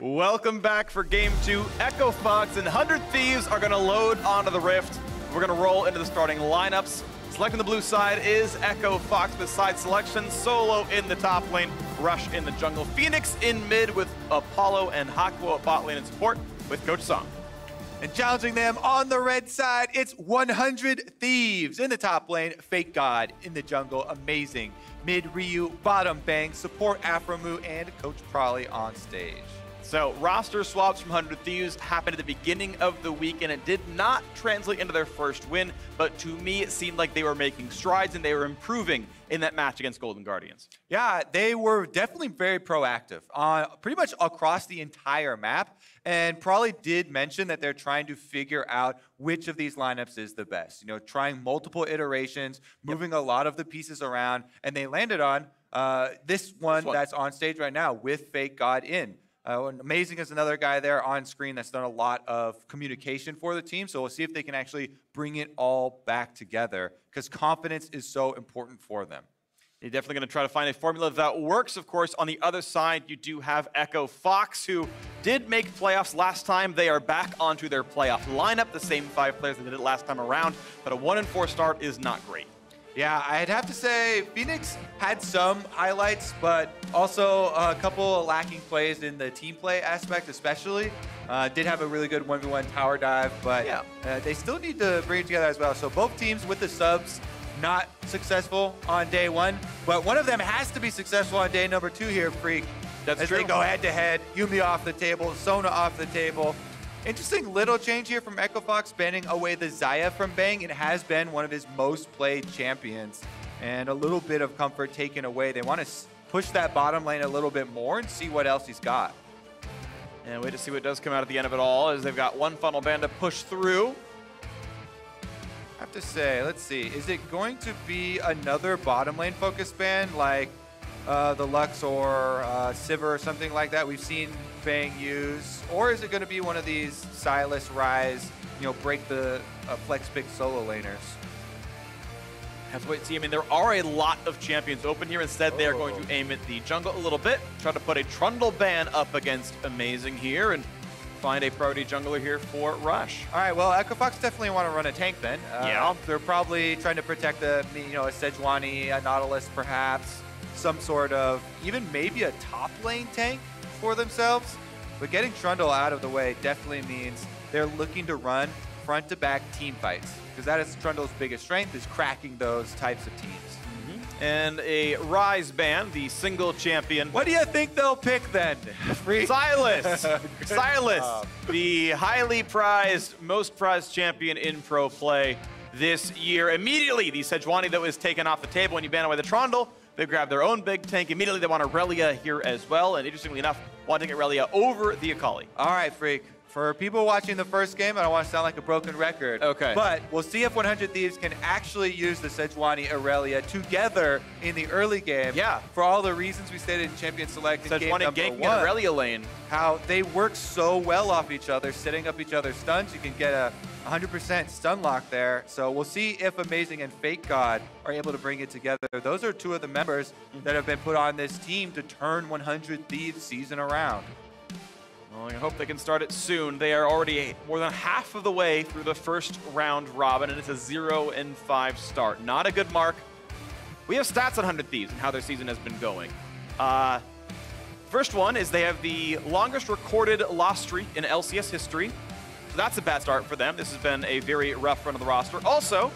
Welcome back for Game 2. Echo Fox and 100 Thieves are going to load onto the Rift. We're going to roll into the starting lineups. Selecting the blue side is Echo Fox with side selection. Solo in the top lane, Rush in the jungle. Fenix in mid with Apollo and Hakuho at bot lane in support with Coach Song. And challenging them on the red side, it's 100 Thieves in the top lane. FakeGod in the jungle, amazing. Mid Ryu, bottom Bang, support Aphromoo, and Coach Probably on stage. So roster swaps from 100 Thieves happened at the beginning of the week, and it did not translate into their first win, but to me it seemed like they were making strides and they were improving in that match against Golden Guardians. Yeah, they were definitely very proactive pretty much across the entire map, and probably did mention that they're trying to figure out which of these lineups is the best. You know, trying multiple iterations, moving a lot of the pieces around, and they landed on this one that's on stage right now with FakeGod in. Amazing is another guy there on screen that's done a lot of communication for the team. So we'll see if they can actually bring it all back together, because confidence is so important for them. You're definitely going to try to find a formula that works. Of course, on the other side, you do have Echo Fox, who did make playoffs last time. They are back onto their playoff lineup, the same 5 players that did it last time around. But a 1-4 start is not great. Yeah, I'd have to say Fenix had some highlights, but also a couple lacking plays in the team play aspect especially. Did have a really good 1v1 tower dive, but yeah, they still need to bring it together as well. So both teams with the subs not successful on day 1, but one of them has to be successful on day number 2 here, Freak. That's as true. They go head-to-head, Yuumi off the table, Sona off the table. Interesting little change here from Echo Fox, banning away the Xayah from Bang. It has been one of his most played champions, and a little bit of comfort taken away. They want to push that bottom lane a little bit more and see what else he's got. And wait to see what does come out at the end of it all, as they've got one funnel ban to push through. I have to say, let's see, is it going to be another bottom lane focus ban like the Lux or Sivir or something like that we've seen Bang use, or is it going to be one of these Sylas, Rise, you know, break the flex pick solo laners? Have to wait and see. I mean, there are a lot of champions open here. Instead, they are going to aim at the jungle a little bit, try to put a Trundle ban up against Amazing here, and find a priority jungler here for Rush. All right, well, Echo Fox definitely want to run a tank then. Yeah. They're probably trying to protect a Sejuani, a Nautilus perhaps, some sort of, even maybe a top lane tank for themselves. But getting Trundle out of the way definitely means they're looking to run front-to-back team fights, because that is Trundle's biggest strength, is cracking those types of teams. And a Rise ban, the single champion. What do you think they'll pick then? Sylas! Sylas, the highly prized, most prized champion in pro play this year. Immediately, the Sejuani that was taken off the table when you ban away the Trundle, they grab their own big tank. Immediately, they want Irelia here as well. And interestingly enough, wanting Irelia over the Akali. All right, Freak. For people watching the first game, I don't want to sound like a broken record. Okay. But we'll see if 100 Thieves can actually use the Sejuani Irelia together in the early game. Yeah. For all the reasons we stated in Champion Select in game number 1. Ganking in Irelia lane. How they work so well off each other, setting up each other's stuns. You can get a 100% stun lock there. So we'll see if Amazing and FakeGod are able to bring it together. Those are 2 of the members that have been put on this team to turn 100 Thieves season around. Well, I hope they can start it soon. They are already more than half of the way through the first round robin, and it's a 0-5 start. Not a good mark. We have stats on 100 Thieves and how their season has been going. First one is they have the longest recorded loss streak in LCS history. So that's a bad start for them. This has been a very rough run of the roster. Also,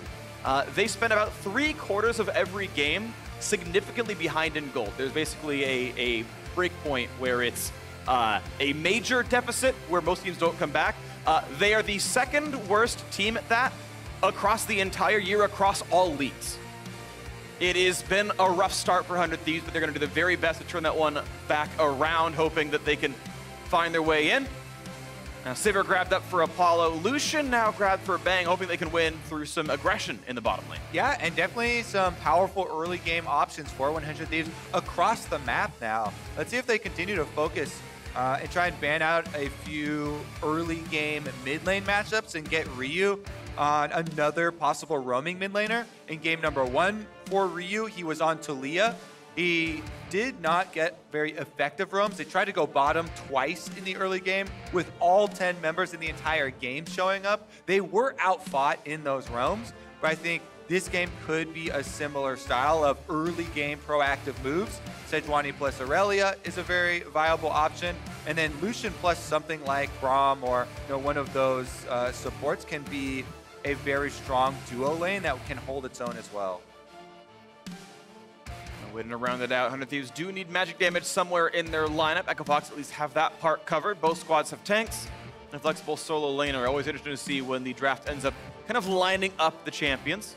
they spend about 3/4 of every game significantly behind in gold. There's basically a break point where it's a major deficit where most teams don't come back. They are the 2nd worst team at that across the entire year, across all leagues. It has been a rough start for 100 Thieves, but they're going to do the very best to turn that one back around, hoping that they can find their way in. Now, Sivir grabbed up for Apollo. Lucian now grabbed for Bang, hoping they can win through some aggression in the bottom lane. Yeah, and definitely some powerful early game options for 100 Thieves across the map now. Let's see if they continue to focus and try and ban out a few early game mid lane matchups and get Ryu on another possible roaming mid laner. In game number 1 for Ryu, he was on Talia. He did not get very effective roams. They tried to go bottom twice in the early game with all 10 members in the entire game showing up. They were outfought in those roams, but I think this game could be a similar style of early game proactive moves. Sejuani plus Irelia is a very viable option. And then Lucian plus something like Braum or one of those supports can be a very strong duo lane that can hold its own as well. Waiting to round it out. 100 Thieves do need magic damage somewhere in their lineup. Echo Fox at least have that part covered. Both squads have tanks and flexible solo laner. Always interesting to see when the draft ends up kind of lining up the champions.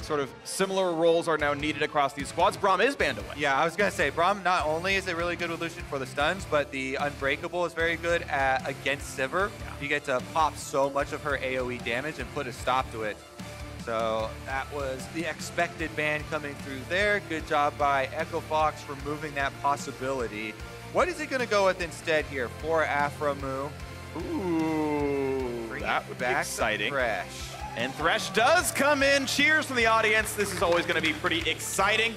Sort of similar roles are now needed across these squads. Braum is banned away. Yeah, I was going to say, Braum not only is it really good with Lucian for the stuns, but the Unbreakable is very good against Sivir. Yeah. You get to pop so much of her AoE damage and put a stop to it. So that was the expected ban coming through there. Good job by Echo Fox removing that possibility. What is he going to go with instead here for Aphromoo? Ooh, that would be exciting. Thresh. And Thresh does come in. Cheers from the audience. This is always going to be pretty exciting.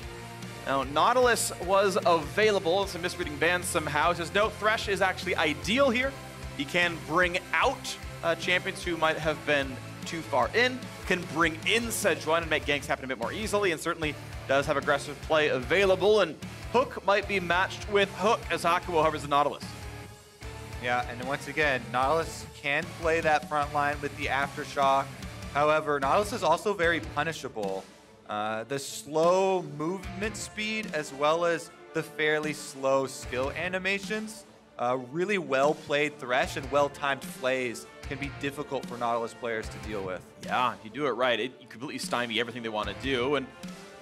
Now, Nautilus was available. Some misreading bans somehow. It says, no, Thresh is actually ideal here. He can bring out champions who might have been too far in, can bring in Sejuani and make ganks happen a bit more easily, and certainly does have aggressive play available. And Hook might be matched with Hook as Hakuho hovers the Nautilus. Yeah, and once again, Nautilus can play that front line with the Aftershock. However, Nautilus is also very punishable. The slow movement speed as well as the fairly slow skill animations, really well-played Thresh and well-timed plays can be difficult for Nautilus players to deal with. Yeah, if you do it right, you completely stymie everything they want to do. And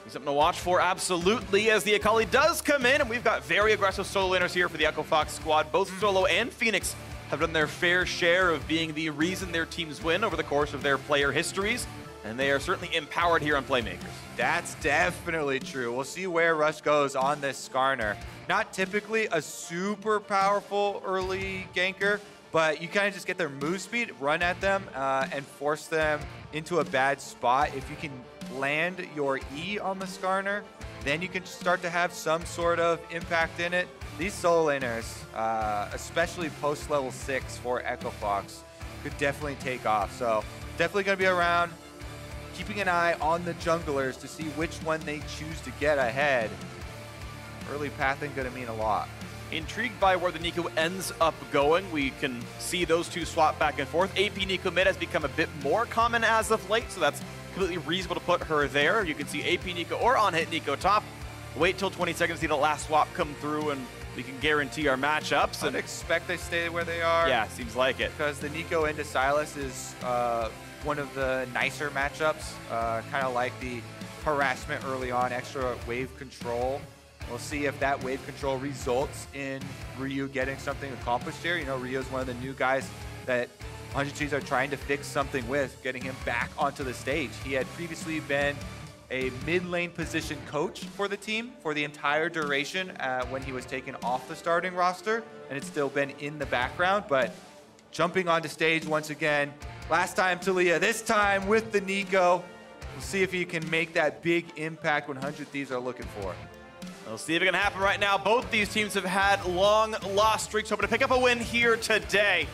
something to watch for, absolutely, as the Akali does come in. And we've got very aggressive solo laners here for the Echo Fox squad. Both Solo and Fenix have done their fair share of being the reason their teams win over the course of their player histories. And they are certainly empowered here on Playmakers. That's definitely true. We'll see where Rush goes on this Skarner. Not typically a super powerful early ganker, but you kind of just get their move speed, run at them, and force them into a bad spot. If you can land your E on the Skarner, then you can start to have some sort of impact in it. These solo laners, especially post level 6 for Echo Fox, could definitely take off. So definitely going to be around, keeping an eye on the junglers to see which one they choose to get ahead. Early pathing going to mean a lot. Intrigued by where the Neeko ends up going. We can see those two swap back and forth. AP Neeko mid has become a bit more common as of late, so that's completely reasonable to put her there. You can see AP Neeko or on-hit Neeko top. Wait till 20 seconds to see the last swap come through, and we can guarantee our matchups. I'd expect they stay where they are. Yeah, seems like it. Because the Neeko into Sylas is one of the nicer matchups, kind of like the harassment early on, extra wave control. We'll see if that wave control results in Ryu getting something accomplished here. You know, Ryu is one of the new guys that 100 Thieves are trying to fix something with, getting him back onto the stage. He had previously been a mid-lane position coach for the team for the entire duration when he was taken off the starting roster, and it's still been in the background, but jumping onto stage once again. Last time Talia, this time with the Neeko. We'll see if he can make that big impact 100 Thieves are looking for. We'll see if it can happen right now. Both these teams have had long lost streaks, hoping to pick up a win here today.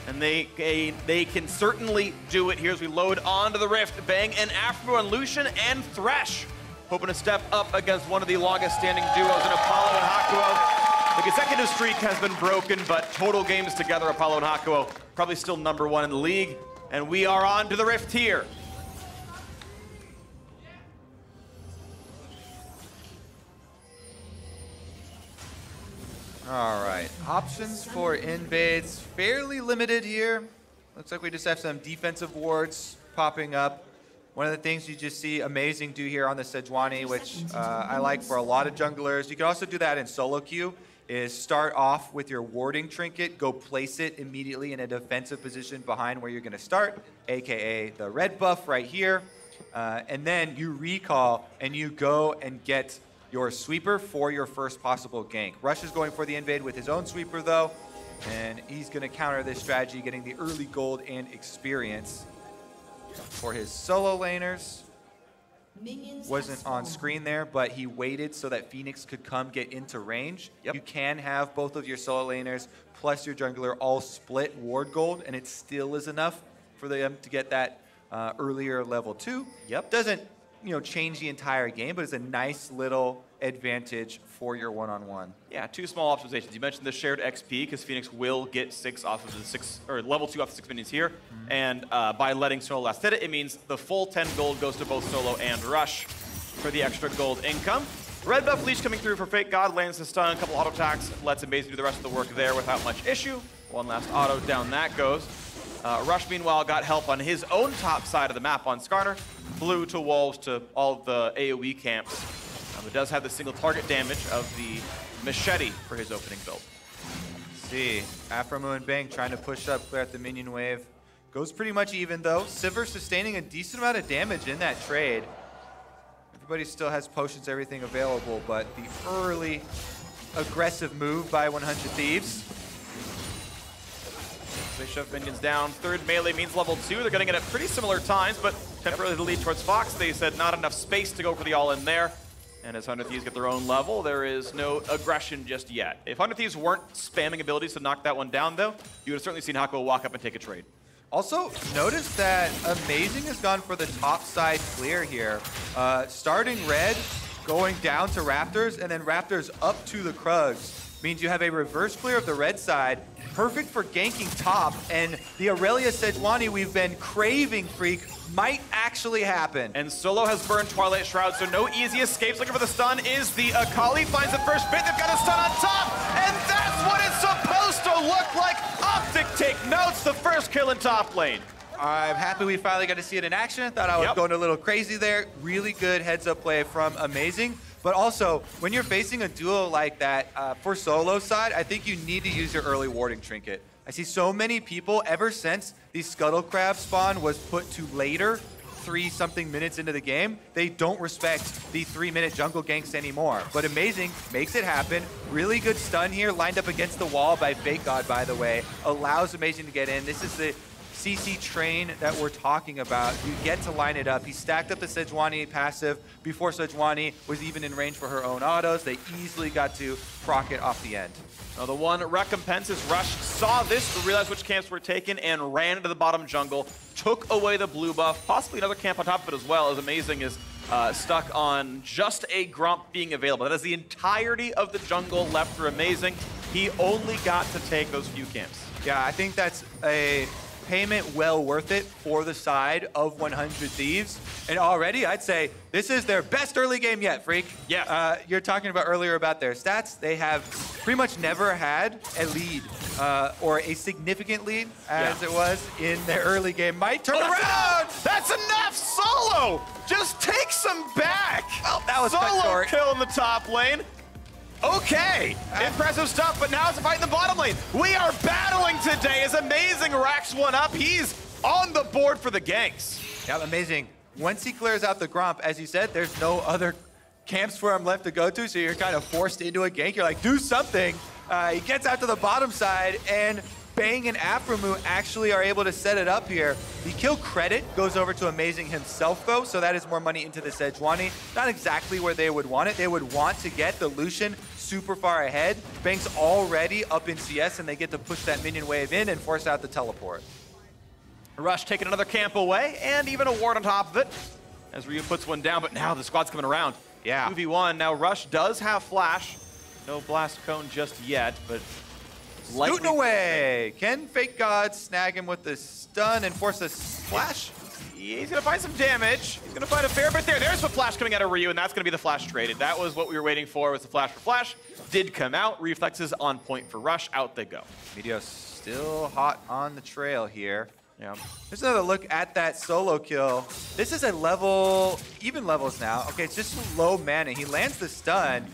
And they can certainly do it here as we load onto the Rift. Bang and Aphromoo and Lucian and Thresh, hoping to step up against one of the longest standing duos in Apollo and Hakuho. The consecutive streak has been broken, but total games together, Apollo and Hakuho probably still #1 in the league. And we are on to the Rift here. All right, options for invades, fairly limited here. Looks like we just have some defensive wards popping up. One of the things you just see Amazing do here on the Sejuani, which I like for a lot of junglers. You can also do that in solo queue, is start off with your warding trinket, go place it immediately in a defensive position behind where you're gonna start, AKA the red buff right here. And then you recall and you go and get your sweeper for your first possible gank. Rush is going for the invade with his own sweeper though, and he's gonna counter this strategy, getting the early gold and experience. For his solo laners, wasn't on screen there, but he waited so that Fenix could come get into range. Yep. You can have both of your solo laners plus your jungler all split ward gold, and it still is enough for them to get that earlier level 2. Yep. Doesn't change the entire game, but it's a nice little advantage for your one-on-one. Yeah, 2 small optimizations. You mentioned the shared XP because Fenix will get 6 off of the 6 or level 2 off the 6 minions here, and by letting Solo last hit it, it means the full 10 gold goes to both Solo and Rush for the extra gold income. Red buff leash coming through for FakeGod, lands the stun, a couple auto attacks, lets him basically do the rest of the work there without much issue. One last auto, down that goes. Rush, meanwhile, got help on his own top side of the map on Skarner, flew to walls to all of the AoE camps. It does have the single target damage of the machete for his opening build. See, Aphromoo and Bang trying to push up, clear out the minion wave. Goes pretty much even though. Sivir sustaining a decent amount of damage in that trade. Everybody still has potions, everything available, but the early aggressive move by 100 Thieves. They shove minions down. Third melee means level 2. They're getting it at pretty similar times, but temporarily the lead towards Fox. They said not enough space to go for the all-in there. And as 100 Thieves get their own level, there is no aggression just yet. If 100 Thieves weren't spamming abilities to knock that one down, though, you would have certainly seen Hakuho walk up and take a trade. Also, notice that Amazing has gone for the top side clear here. Starting red, going down to Raptors, and then Raptors up to the Krugs. Means you have a reverse clear of the red side, perfect for ganking top, and the Irelia Sejuani we've been craving, Freak, might actually happen. And Solo has burned Twilight Shroud, so no easy escapes. Looking for the stun is the Akali, finds the first bit, they've got a stun on top, and that's what it's supposed to look like. Optic take notes, the first kill in top lane. I'm happy we finally got to see it in action. Thought I was going a little crazy there. Really good heads-up play from Amazing. But also, when you're facing a duo like that, for Solo side, I think you need to use your early warding trinket. I see so many people, ever since the Scuttle Crab spawn was put to later, 3-something minutes into the game, they don't respect the 3-minute jungle ganks anymore. But Amazing makes it happen. Really good stun here, lined up against the wall by FakeGod, by the way. Allows Amazing to get in. This is the CC train that we're talking about. You get to line it up. He stacked up the Sejuani passive before Sejuani was even in range for her own autos. They easily got to proc it off the end. Now the one recompense is Rush saw this, realized which camps were taken, and ran into the bottom jungle, took away the blue buff, possibly another camp on top of it as well, as Amazing is stuck on just a Grump being available. That is the entirety of the jungle left for Amazing. He only got to take those few camps. Yeah, I think that's a payment well worth it for the side of 100 Thieves. And already, I'd say this is their best early game yet, Freak. Yeah. You're talking about earlier about their stats. They have pretty much never had a lead or a significant lead as it was in their early game. Might turn around. That's enough. Solo just takes them back. Oh, that was Solo kill in the top lane. Okay, impressive stuff, but now it's a fight in the bottom lane. We are battling today as Amazing racks one up. He's on the board for the ganks. Yeah, Amazing. Once he clears out the Grump, as you said, there's no other camps for him left to go to, so you're kind of forced into a gank. You're like, do something. He gets out to the bottom side, and Bang and Aphromoo actually are able to set it up here. The kill credit goes over to Amazing himself, though, so that is more money into the Sejuani. Not exactly where they would want it. They would want to get the Lucian super far ahead. Bang's already up in CS, and they get to push that minion wave in and force out the teleport. Rush taking another camp away, and even a ward on top of it, as Ryu puts one down, but now the squad's coming around. Yeah. 2v1. Now Rush does have flash. No blast cone just yet, but Scooting away. Can FakeGod snag him with the stun and force a splash? He's going to find some damage. He's going to find a fair bit there. There's the flash coming out of Ryu, and that's going to be the flash traded. That was what we were waiting for, was the flash for flash. Did come out. Reflexes on point for Rush. Out they go. Meteos still hot on the trail here. Yeah. There's another look at that solo kill. This is a level, even levels now. Okay, it's just low mana. He lands the stun.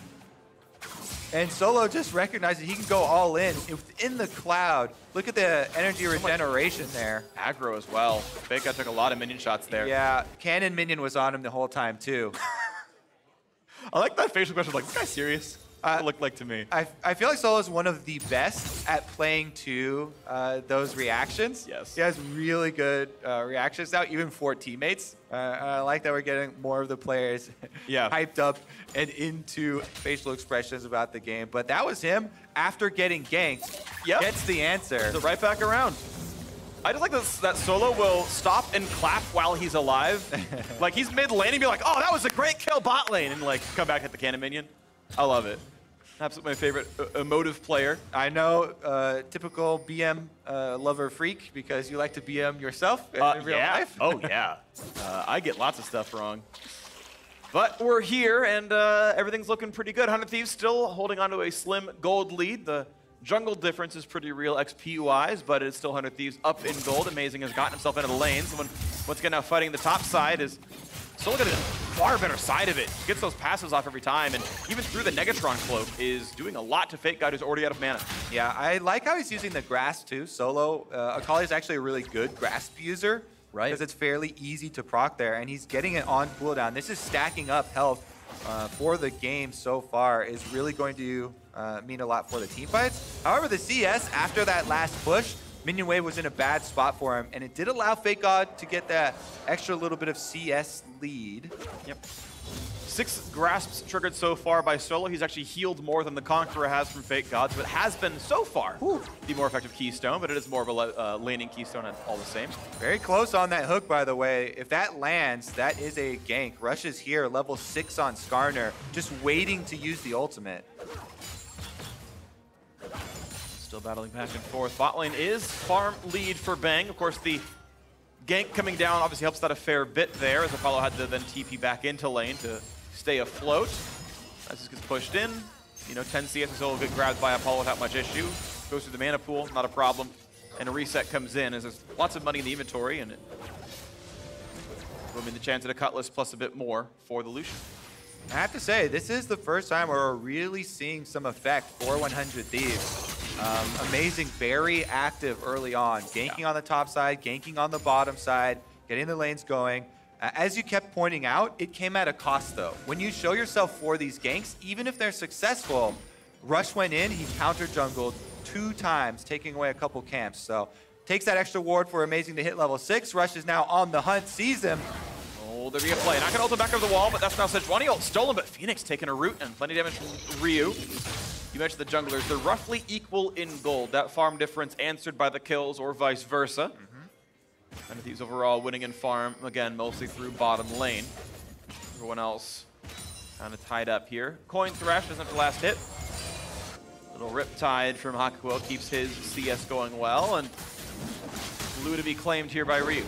And Solo just recognizes he can go all in within the cloud. Look at the energy regeneration there. Aggro as well. FakeGod took a lot of minion shots there. Yeah, Cannon minion was on him the whole time too. I like that facial question, like, this guy's serious. It looked like to me. I feel like Solo is one of the best at playing to those reactions. Yes. He has really good reactions now, even for teammates. I like that we're getting more of the players hyped up and into facial expressions about the game. But that was him after getting ganked. Gets the answer. So right back around. I just like that Solo will stop and clap while he's alive. Like he's mid lane and be like, oh, that was a great kill bot lane, and like come back at the cannon minion. I love it. Absolutely my favorite emotive player. I know, typical BM lover freak, because you like to BM yourself in real life. Oh yeah. I get lots of stuff wrong. But we're here and everything's looking pretty good. 100 Thieves still holding on to a slim gold lead. The jungle difference is pretty real XP-wise, but it's still 100 Thieves up in gold. Amazing has gotten himself into the lane. So once again now fighting the top side is still getting a far better side of it. Gets those passes off every time, and even through the Negatron cloak is doing a lot to FakeGod, who's already out of mana. Yeah, I like how he's using the grasp too. Solo, Akali is actually a really good grasp user. Right. Because it's fairly easy to proc there, and he's getting it on cooldown. This is stacking up health for the game so far, is really going to mean a lot for the team fights. However, the CS, after that last push, minion wave was in a bad spot for him, and it did allow FakeGod to get that extra little bit of CS lead. Yep. 6 grasps triggered so far by Solo. He's actually healed more than the Conqueror has from FakeGod, so it has been, so far, the more effective Keystone, but it is more of a laning Keystone all the same. Very close on that hook, by the way. If that lands, that is a gank. Rush is here, level 6 on Skarner, just waiting to use the ultimate. Still battling back and forth. Bot lane is farm lead for Bang. Of course, the gank coming down obviously helps that a fair bit there, as Apollo had to then TP back into lane to stay afloat. As this gets pushed in, you know, 10 CS is still get grabbed by Apollo without much issue. Goes through the mana pool, not a problem. And a reset comes in as there's lots of money in the inventory, and it will mean the chance at a Cutlass plus a bit more for the Lucian. I have to say, this is the first time where we're really seeing some effect for 100 Thieves. Amazing, very active early on. Ganking on the top side, ganking on the bottom side, getting the lanes going. As you kept pointing out, it came at a cost though. When you show yourself for these ganks, even if they're successful, Rush went in, he counter-jungled 2 times, taking away a couple camps. So takes that extra ward for Amazing to hit level 6. Rush is now on the hunt, sees him. Oh, there be a play. Not gonna ult him back over the wall, but that's now Sejuani ult stolen, but Fenix taking a root and plenty of damage from Ryu. You mentioned the junglers. They're roughly equal in gold. That farm difference answered by the kills or vice versa. And Thieves overall winning in farm, again, mostly through bottom lane. Everyone else kind of tied up here. Coin Thresh doesn't have the last hit. Little Riptide from Hakuho keeps his CS going well, and blue to be claimed here by Ryu.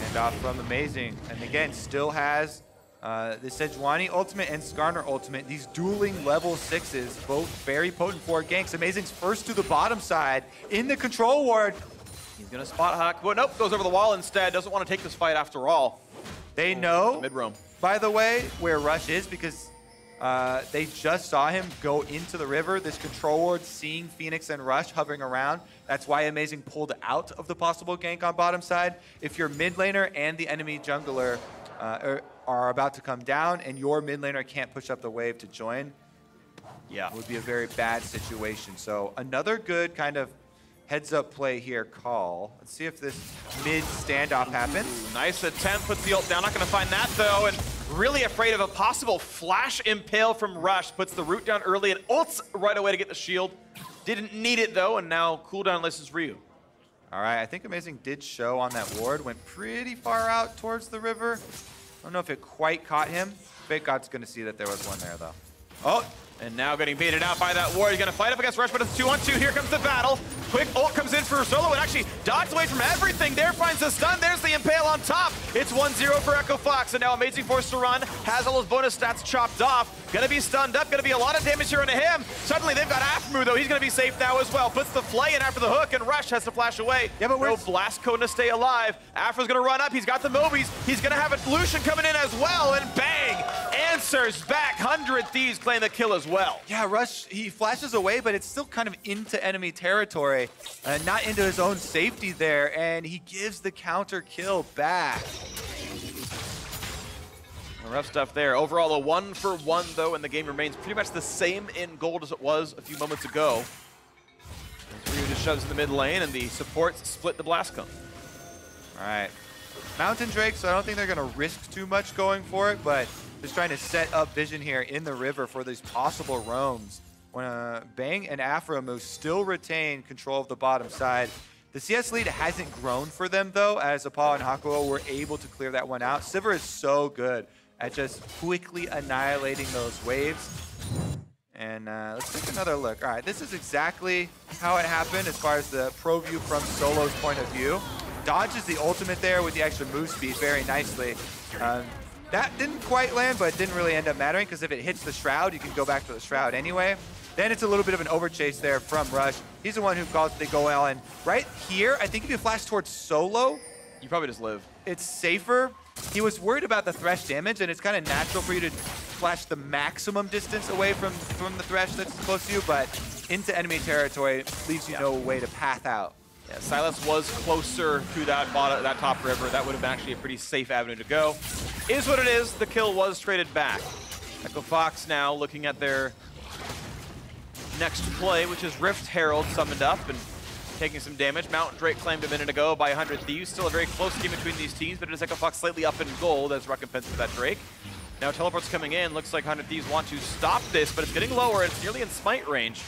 And off from Amazing, and again, still has the Sejuani ultimate and Skarner ultimate. These dueling level 6s, both very potent for ganks. Amazing's first to the bottom side in the control ward. He's gonna spot Hakuho. Nope, goes over the wall instead. Doesn't want to take this fight after all. They know, mid-roam, by the way, where Rush is, because they just saw him go into the river. This control ward, seeing Fenix and Rush hovering around. That's why Amazing pulled out of the possible gank on bottom side. If your mid laner and the enemy jungler are about to come down and your mid laner can't push up the wave to join, it would be a very bad situation. So another good kind of heads up play here call. Let's see if this mid standoff happens. Nice attempt, puts the ult down. Not gonna find that though, and really afraid of a possible flash impale from Rush. Puts the root down early and ults right away to get the shield. Didn't need it though, and now cooldown listens Ryu. All right, I think Amazing did show on that ward. Went pretty far out towards the river. I don't know if it quite caught him. FakeGod's gonna see that there was one there though. Oh, and now getting baited out by that ward. He's gonna fight up against Rush, but it's 2-on-2. Here comes the battle. Quick ult comes in for Solo and actually dodged away from everything. There finds the stun. There's the impale on top. It's 1-0 for Echo Fox, and now Amazing forced to run. Has all those bonus stats chopped off. Gonna be stunned up. Gonna be a lot of damage here onto him. Suddenly they've got Aphromoo though. He's gonna be safe now as well. Puts the flay in after the hook, and Rush has to flash away. Yeah, but no blast cone to stay alive. Afro's gonna run up. He's got the Mobies. He's gonna have a Lucian coming in as well, and bang! Answers back. 100 Thieves claim the kill as well. Yeah, Rush, he flashes away, but it's still kind of into enemy territory, not into his own safety there, and he gives the counter kill back. Rough stuff there. Overall, a 1-for-1 though, and the game remains pretty much the same in gold as it was a few moments ago. As Ryu just shoves in the mid lane, and the supports split the blast cone. All right. Mountain Drake, so I don't think they're going to risk too much going for it, but just trying to set up vision here in the river for these possible roams. When Bang and Aphromoo still retain control of the bottom side. The CS lead hasn't grown for them, though, as Apollo and Hakuho were able to clear that one out. Sivir is so good at just quickly annihilating those waves. And let's take another look. All right, this is exactly how it happened as far as the pro view from Solo's point of view. Dodges the ultimate there with the extra move speed very nicely. That didn't quite land, but it didn't really end up mattering because if it hits the Shroud, you can go back to the Shroud anyway. Then it's a little bit of an overchase there from Rush. He's the one who calls it the go all in. Right here, I think if you flash towards Solo, you probably just live. It's safer. He was worried about the Thresh damage, and it's kind of natural for you to flash the maximum distance away from the Thresh that's close to you, but into enemy territory leaves you no way to path out. Yeah, Sylas was closer to that top river. That would have been actually a pretty safe avenue to go. Is what it is. The kill was traded back. Echo Fox now looking at their next play, which is Rift Herald summoned up and taking some damage. Mountain Drake claimed a minute ago by 100 Thieves. Still a very close game between these teams, but it is Echo Fox slightly up in gold as recompense for that Drake. Now teleports coming in. Looks like 100 Thieves want to stop this, but it's getting lower. It's nearly in smite range.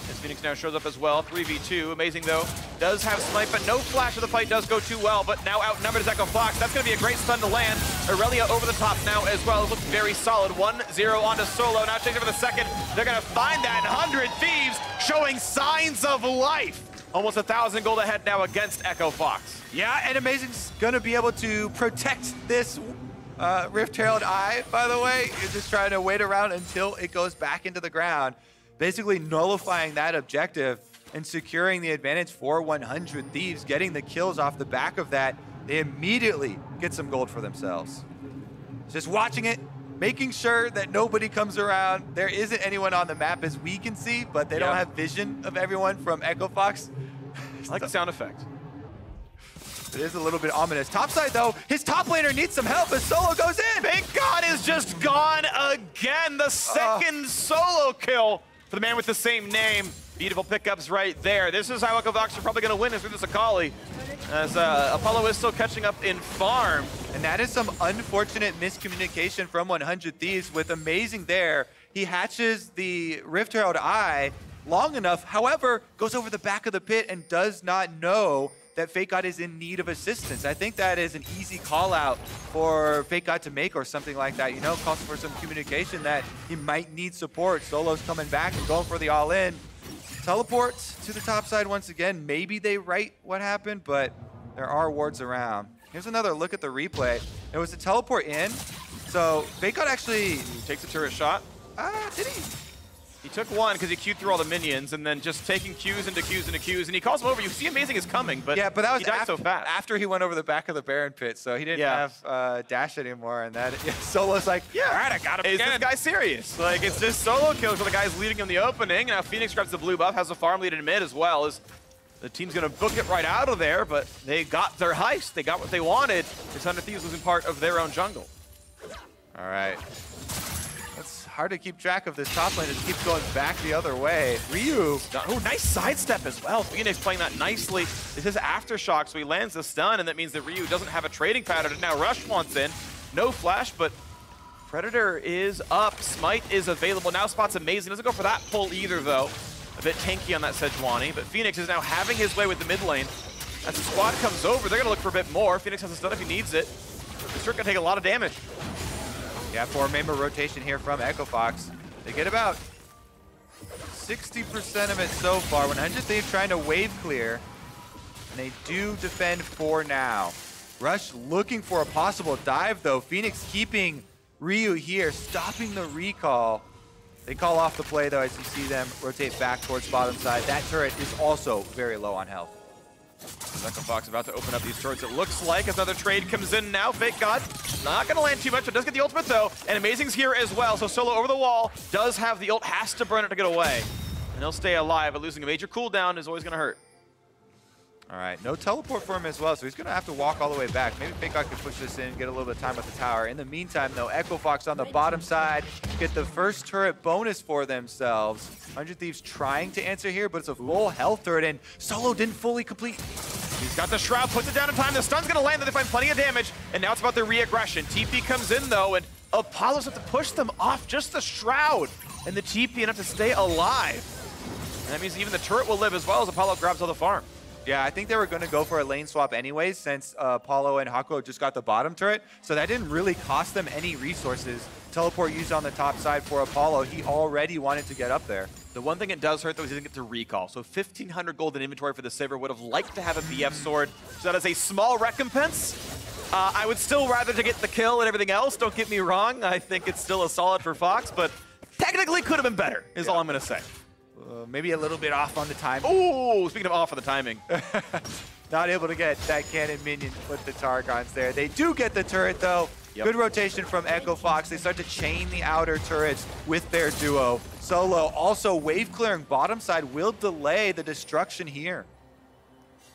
As Fenix now shows up as well, 3v2. Amazing though, does have smite, but no flash of the fight does go too well, but now outnumbered is Echo Fox. That's gonna be a great stun to land. Irelia over the top now as well. It looks very solid. 1-0 onto Solo. Now chasing for the second. They're gonna find that 100 Thieves showing signs of life. Almost 1,000 gold ahead now against Echo Fox. Yeah, and Amazing's gonna be able to protect this Rift Herald Eye, by the way. You're just trying to wait around until it goes back into the ground, basically nullifying that objective and securing the advantage for 100 Thieves, getting the kills off the back of that. They immediately get some gold for themselves. Just watching it, making sure that nobody comes around. There isn't anyone on the map as we can see, but they don't have vision of everyone from Echo Fox. I like the sound effect. It is a little bit ominous. Topside though, his top laner needs some help as Solo goes in. FakeGod is just gone again. The second solo kill for the man with the same name. Beautiful pickups right there. This is how Echo Fox are probably going to win, is through this Akali. As Apollo is still catching up in farm. And that is some unfortunate miscommunication from 100 Thieves with Amazing there. He hatches the Rift Herald Eye long enough, however, goes over the back of the pit and does not know that FakeGod is in need of assistance. I think that is an easy call out for FakeGod to make or something like that. You know, calls for some communication that he might need support. Solo's coming back and going for the all-in. Teleports to the top side once again. Maybe they write what happened, but there are wards around. Here's another look at the replay. There was a teleport in, so FakeGod actually takes a turret shot. Did he? He took one because he queued through all the minions and then just taking Qs into Qs into Qs, and he calls him over. You see Amazing is coming, but, yeah, but that was he died so fast. After he went over the back of the Baron pit, so he didn't have dash anymore, and that Solo's like, all right, I got him again. Is this guy serious? Like, it's just solo kills for the guys leading in the opening. Now Fenix grabs the blue buff, has a farm lead in mid as well. As the team's gonna book it right out of there, but they got their heist. They got what they wanted. This 100 Thieves losing part of their own jungle. All right. It's hard to keep track of this top lane. It keeps going back the other way. Ryu. Oh, nice sidestep as well. Fenix playing that nicely. This is Aftershock, so he lands the stun, and that means that Ryu doesn't have a trading pattern. Now Rush wants in. No flash, but Predator is up. Smite is available. Now Spot's Amazing. Doesn't go for that pull either, though. A bit tanky on that Sejuani, but Fenix is now having his way with the mid lane. As the squad comes over, they're going to look for a bit more. Fenix has a stun if he needs it. This turret going to take a lot of damage. Yeah, 4-member rotation here from Echo Fox. They get about 60% of it so far. 100 Thieves trying to wave clear, and they do defend for now. Rush looking for a possible dive, though. Fenix keeping Ryu here, stopping the recall. They call off the play, though, as you see them rotate back towards bottom side. That turret is also very low on health. Echo Fox about to open up these turrets. It looks like another trade comes in now. FakeGod not going to land too much, but does get the ultimate though. And Amazing's here as well. So Solo over the wall does have the ult, has to burn it to get away. And he'll stay alive, but losing a major cooldown is always going to hurt. All right, no teleport for him as well, so he's going to have to walk all the way back. Maybe FakeGod can push this in, get a little bit of time at the tower. In the meantime, though, Echo Fox on the bottom side get the first turret bonus for themselves. 100 Thieves trying to answer here, but it's a full health turret, and Solo didn't fully complete. He's got the Shroud, puts it down in time. The stun's going to land, they find plenty of damage, and now it's about their re-aggression. TP comes in, though, and Apollo's have to push them off just the Shroud, and the TP enough to stay alive. And that means even the turret will live as well as Apollo grabs all the farm. Yeah, I think they were going to go for a lane swap anyways since Apollo and Hakuho just got the bottom turret. So that didn't really cost them any resources. Teleport used on the top side for Apollo. He already wanted to get up there. The one thing it does hurt, though, is he didn't get to recall. So 1,500 gold in inventory for the Sivir. Would have liked to have a BF sword. So that is a small recompense. I would still rather to get the kill and everything else. Don't get me wrong. I think it's still a solid for Fox, but technically could have been better, is all I'm going to say. Maybe a little bit off on the timing. Ooh, speaking of off on the timing. Not able to get that cannon minion with the Targons there. They do get the turret, though. Yep. Good rotation from Echo Fox. They start to chain the outer turrets with their duo. Solo also wave clearing bottom side will delay the destruction here.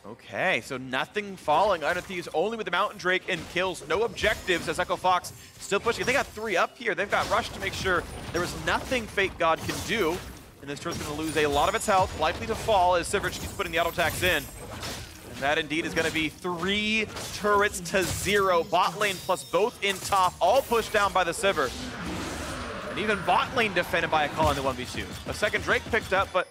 Okay, so nothing falling. Iron Thieves only with the Mountain Drake and kills. No objectives as Echo Fox still pushing. They got 3 up here. They've got Rush to make sure there was nothing FakeGod can do. And this turret's going to lose a lot of its health, likely to fall as Sivir keeps putting the auto attacks in. And that indeed is going to be 3 turrets to 0. Bot lane plus both in top, all pushed down by the Sivir. And even bot lane defended by Akali in the 1v2. A second Drake picked up, but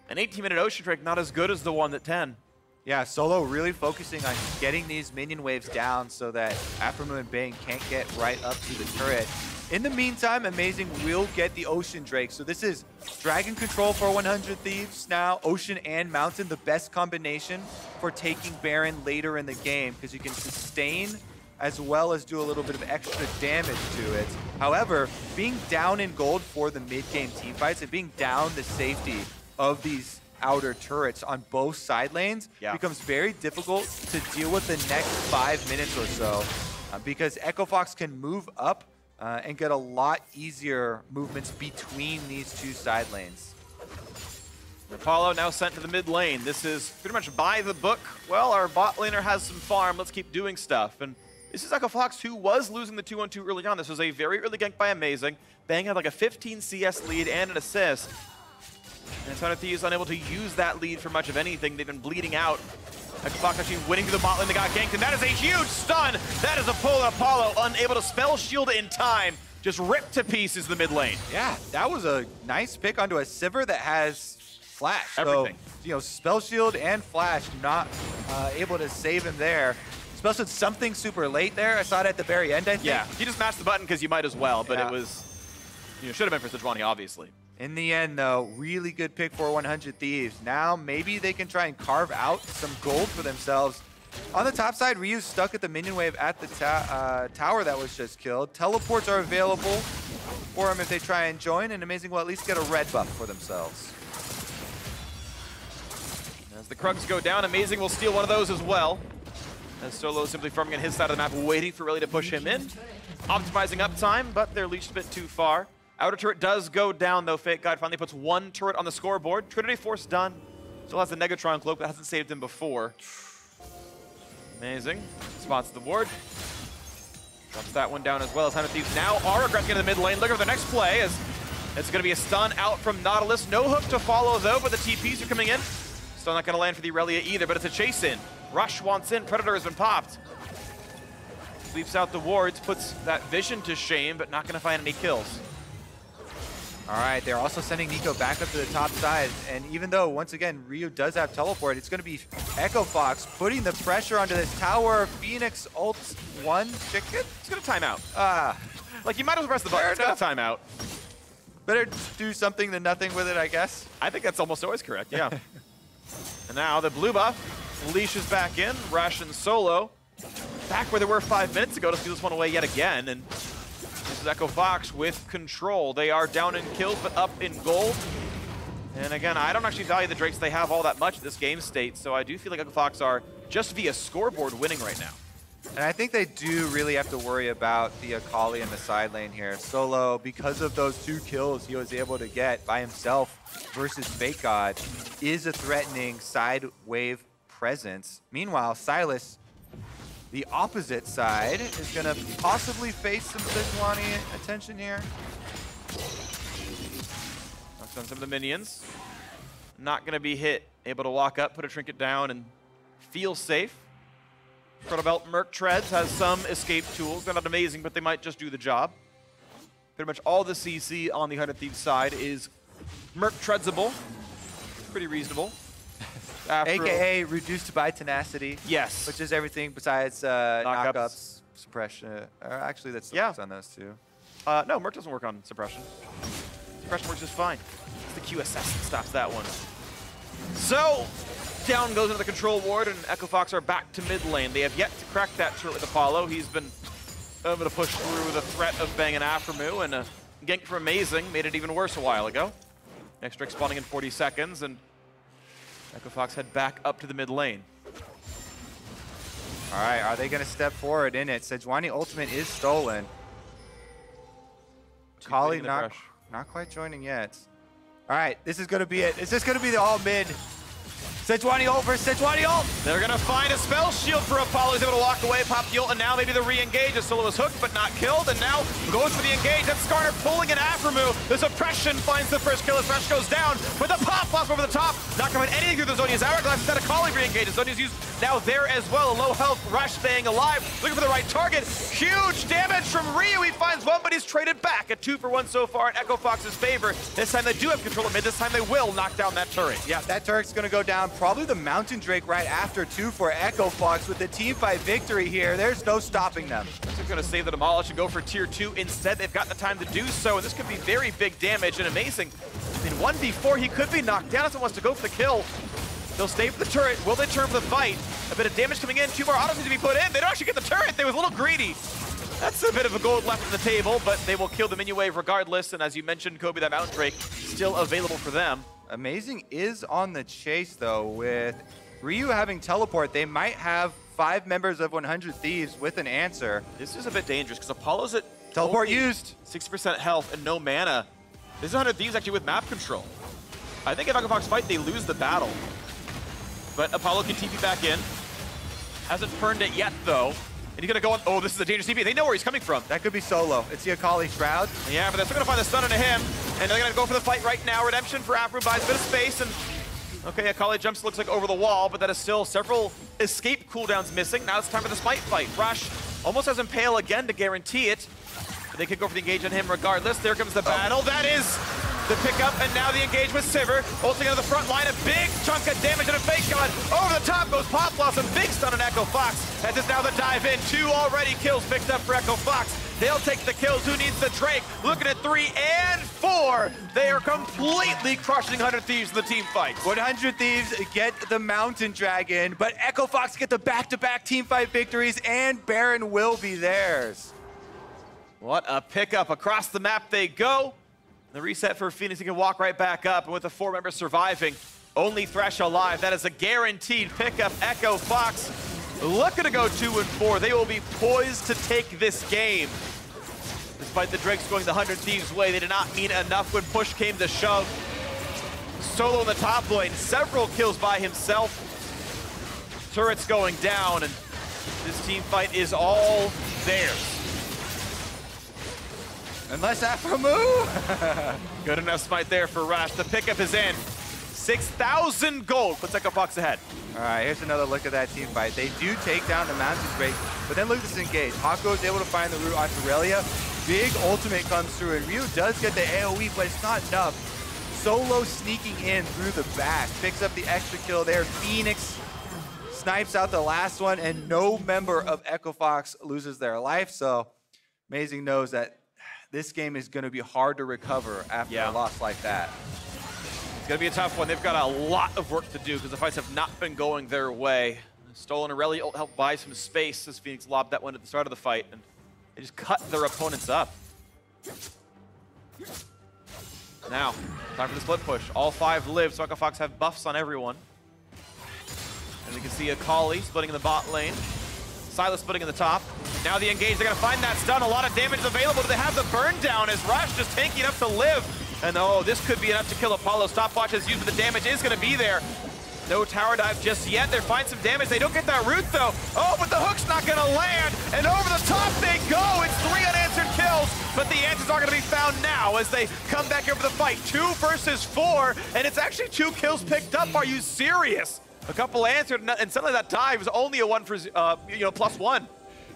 an 18-minute Ocean Drake not as good as the one at 10. Yeah, Solo really focusing on getting these minion waves down so that Aphromoo and Bane can't get right up to the turret. In the meantime, Amazing will get the Ocean Drake. So this is Dragon Control for 100 Thieves now. Ocean and Mountain, the best combination for taking Baron later in the game because you can sustain as well as do a little bit of extra damage to it. However, being down in gold for the mid-game teamfights and being down the safety of these outer turrets on both side lanes becomes very difficult to deal with the next 5 minutes or so because Echo Fox can move up and get a lot easier movements between these 2 side lanes. Apollo now sent to the mid lane. This is pretty much by the book. Well, our bot laner has some farm. Let's keep doing stuff. And this is Echo Fox, who was losing the 2-on-2 early on. This was a very early gank by Amazing. Bang had like a 15 CS lead and an assist. And Thunder Thieves unable to use that lead for much of anything. They've been bleeding out. Echo Fox actually winning through the bot lane. They got ganked, and that is a huge stun. That is a pull, and Apollo unable to spell shield in time. Just ripped to pieces the mid lane. Yeah, that was a nice pick onto a Sivir that has flash. Everything. So, you know, spell shield and flash not able to save him there. Spell shield something super late there. I saw it at the very end, I think. Yeah, you just mashed the button because you might as well, but it was, should have been for Sejuani, obviously. In the end, though, really good pick for 100 Thieves. Now, maybe they can try and carve out some gold for themselves. On the top side, Ryu's stuck at the minion wave at the tower that was just killed. Teleports are available for him if they try and join, and Amazing will at least get a red buff for themselves. As the Krugs go down, Amazing will steal one of those as well. As Solo is simply farming on his side of the map, waiting for Irelia to push him in. Optimizing uptime, but they're leashed a bit too far. Outer turret does go down, though. FakeGod finally puts 1 turret on the scoreboard. Trinity Force done. Still has the Negatron cloak, but hasn't saved him before. Amazing. Spots the ward. Drops that one down as well as 100 Thieves now are aggressing into the mid lane. Looking for the next play as it's going to be a stun out from Nautilus. No hook to follow, though, but the TPs are coming in. Still not going to land for the Irelia either, but it's a chase in. Rush wants in. Predator has been popped. Sweeps out the wards, puts that vision to shame, but not going to find any kills. All right, they're also sending Neeko back up to the top side. And even though, once again, Ryu does have teleport, it's going to be Echo Fox putting the pressure onto this tower. Fenix ults 1 chicken. It's going to time out. Like, you might as well press the button. It's going to time out. Better do something than nothing with it, I guess. I think that's almost always correct, yeah. And now the blue buff leashes back in. Rush and Solo back where they were 5 minutes ago to steal this one away yet again. And this is Echo Fox with control. They are down in kills, but up in gold. And again, I don't actually value the Drakes they have all that much at this game state, so I do feel like Echo Fox are just via scoreboard winning right now. And I think they do really have to worry about the Akali in the side lane here. Solo, because of those 2 kills he was able to get by himself versus FakeGod, is a threatening side wave presence. Meanwhile, Sylas, the opposite side, is going to possibly face some Sejuani attention here. Knocks on some of the minions. Not going to be hit. Able to walk up, put a trinket down, and feel safe. Protobelt Merc Treads has some escape tools. They're not amazing, but they might just do the job. Pretty much all the CC on the 100 Thieves side is Merc Treadsable. Pretty reasonable. AKA reduced by tenacity. Yes. Which is everything besides knockups, suppression. Actually, that's focused on those two. No, Merc doesn't work on suppression. Suppression works just fine. It's the QSS that stops that one. So, down goes into the control ward, and Echo Fox are back to mid lane. They have yet to crack that turret with Apollo. He's been able to push through the threat of banging Aphromoo, and gank from Amazing made it even worse a while ago. Next Drake spawning in 40 seconds, and Echo Fox head back up to the mid lane. All right, are they going to step forward in it? Sejuani ultimate is stolen. Akali not quite joining yet. All right, this is going to be it. Is this going to be the all mid? Sejuani ult versus Sejuani ult. They're going to find a spell shield for Apollo. He's able to walk away, pop the ult, and now maybe the re-engage. Solo is hooked but not killed, and now goes for the engage. That's Skarner pulling in Aphromoo. The suppression finds the first kill as Thresh goes down, but the pop off over the top. Not coming anything through the Zhonya's hourglass. Instead, Akali re-engages. Zhonya's used now there as well. A low health Rush staying alive, looking for the right target. Huge damage from Ryu. He finds one, but he's traded back. A 2-for-1 so far in Echo Fox's favor. This time they do have control of mid. This time they will knock down that turret. Yeah, that turret's going to go down. Probably the Mountain Drake right after 2 for Echo Fox with the team fight victory here. There's no stopping them. This is going to save the Demolish and go for tier 2 instead. They've got the time to do so, and this could be very big damage and Amazing. In 1v4, he could be knocked down as he wants to go for the kill. They'll stay for the turret. Will they turn for the fight? A bit of damage coming in. 2 more autos need to be put in. They don't actually get the turret. They were a little greedy. That's a bit of a gold left on the table, but they will kill the minion wave regardless. And as you mentioned, Kobe, that Mountain Drake still available for them. Amazing is on the chase, though. With Ryu having teleport, they might have 5 members of 100 Thieves with an answer. This is a bit dangerous because Apollo's at teleport used. 6% health and no mana. This is 100 Thieves actually with map control. I think if Echo Fox fight, they lose the battle. But Apollo can TP back in. Hasn't turned it yet, though. And he's going to go on. Oh, this is a dangerous TP. They know where he's coming from. That could be solo. It's the Akali Shroud. Yeah, but they're still going to find the stun into him. And they're going to go for the fight right now. Redemption for Aphromoo buys a bit of space. And okay, Akali jumps, looks like over the wall, but that is still several escape cooldowns missing. Now it's time for the smite fight. Rush almost has Impale again to guarantee it. But they could go for the engage on him regardless. There comes the battle. That is the pickup, and now the engage with Sivir. Ulting into the front line, a big chunk of damage and a FakeGod. Over the top goes Pop Blossom. Big stun on Echo Fox. As it's now the dive in. 2 already kills picked up for Echo Fox. They'll take the kills. Who needs the Drake? Looking at 3 and 4. They are completely crushing 100 Thieves in the team fight. 100 Thieves get the Mountain Dragon, but Echo Fox get the back-to-back team fight victories, and Baron will be theirs. What a pickup. Across the map they go. The reset for Fenix, he can walk right back up, and with the 4 members surviving, only Thresh alive. That is a guaranteed pickup. Echo Fox looking to go 2 and 4. They will be poised to take this game. Despite the Drakes going the 100 Thieves way, they did not mean enough when push came to shove. Solo in the top lane, several kills by himself. Turrets going down, and this team fight is all theirs. Unless Aphromoo. Good enough smite there for Rush. The pickup is in. 6,000 gold puts Echo Fox ahead. All right, here's another look at that team fight. They do take down the Mountain Drake, but then look at this engage. Hakuho is able to find the route onto Irelia. Big ultimate comes through, and Ryu does get the AoE, but it's not enough. Solo sneaking in through the back. Picks up the extra kill there. Fenix snipes out the last one, and no member of Echo Fox loses their life. So Amazing knows that this game is going to be hard to recover after a loss like that. It's going to be a tough one. They've got a lot of work to do because the fights have not been going their way. Stolen Irelia helped buy some space as Fenix lobbed that one at the start of the fight, and they just cut their opponents up. Now, time for the split push. All 5 live, so Echo Fox have buffs on everyone. And you can see Akali splitting in the bot lane. Sylas splitting in the top. Now the engage, they're going to find that stun. A lot of damage available. Do they have the burn down as Rush just tanky enough to live? And oh, this could be enough to kill Apollo. Stopwatch is used, but the damage is going to be there. No tower dive just yet. They're finding some damage. They don't get that root though. Oh, but the hook's not gonna land. And over the top they go. It's 3 unanswered kills, but the answers aren't gonna be found now as they come back here for the fight. 2 versus 4, and it's actually 2 kills picked up. Are you serious? A couple answered, and suddenly that dive was only a 1 for, +1.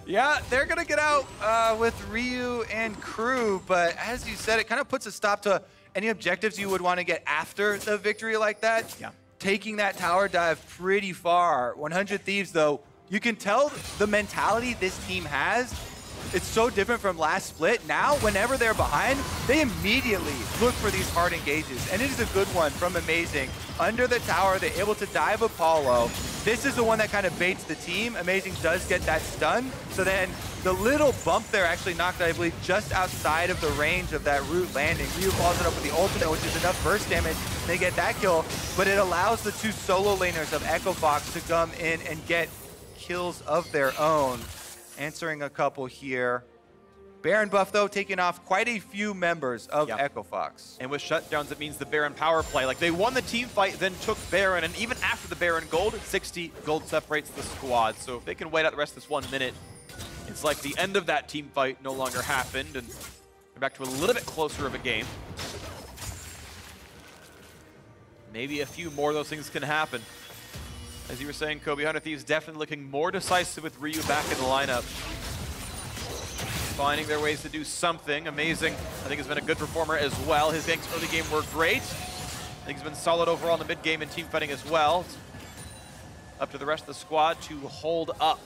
Yeah, they're going to get out with Ryu and crew, but as you said, it kind of puts a stop to any objectives you would want to get after the victory like that. Yeah. Taking that tower dive pretty far. 100 Thieves, though, you can tell the mentality this team has. It's so different from last split. Now, whenever they're behind, they immediately look for these hard engages. And it is a good one from Amazing. Under the tower, they're able to dive Apollo. This is the one that kind of baits the team. Amazing does get that stun. So then the little bump there actually knocked, I believe, just outside of the range of that root landing. Ryu follows it up with the ultimate, which is enough burst damage. They get that kill, but it allows the 2 solo laners of Echo Fox to come in and get kills of their own. Answering a couple here. Baron buff, though, taking off quite a few members of Echo Fox. And with shutdowns, it means the Baron power play. Like, they won the team fight, then took Baron, and even after the Baron gold, 60 gold separates the squad. So if they can wait out the rest of this 1 minute, it's like the end of that team fight no longer happened, and they're back to a little bit closer of a game. Maybe a few more of those things can happen. As you were saying, Kobe, 100 Thieves definitely looking more decisive with Ryu back in the lineup. Finding their ways to do something. Amazing, I think, has been a good performer as well. His ganks early game were great. I think he's been solid overall in the mid game and team fighting as well. It's up to the rest of the squad to hold up.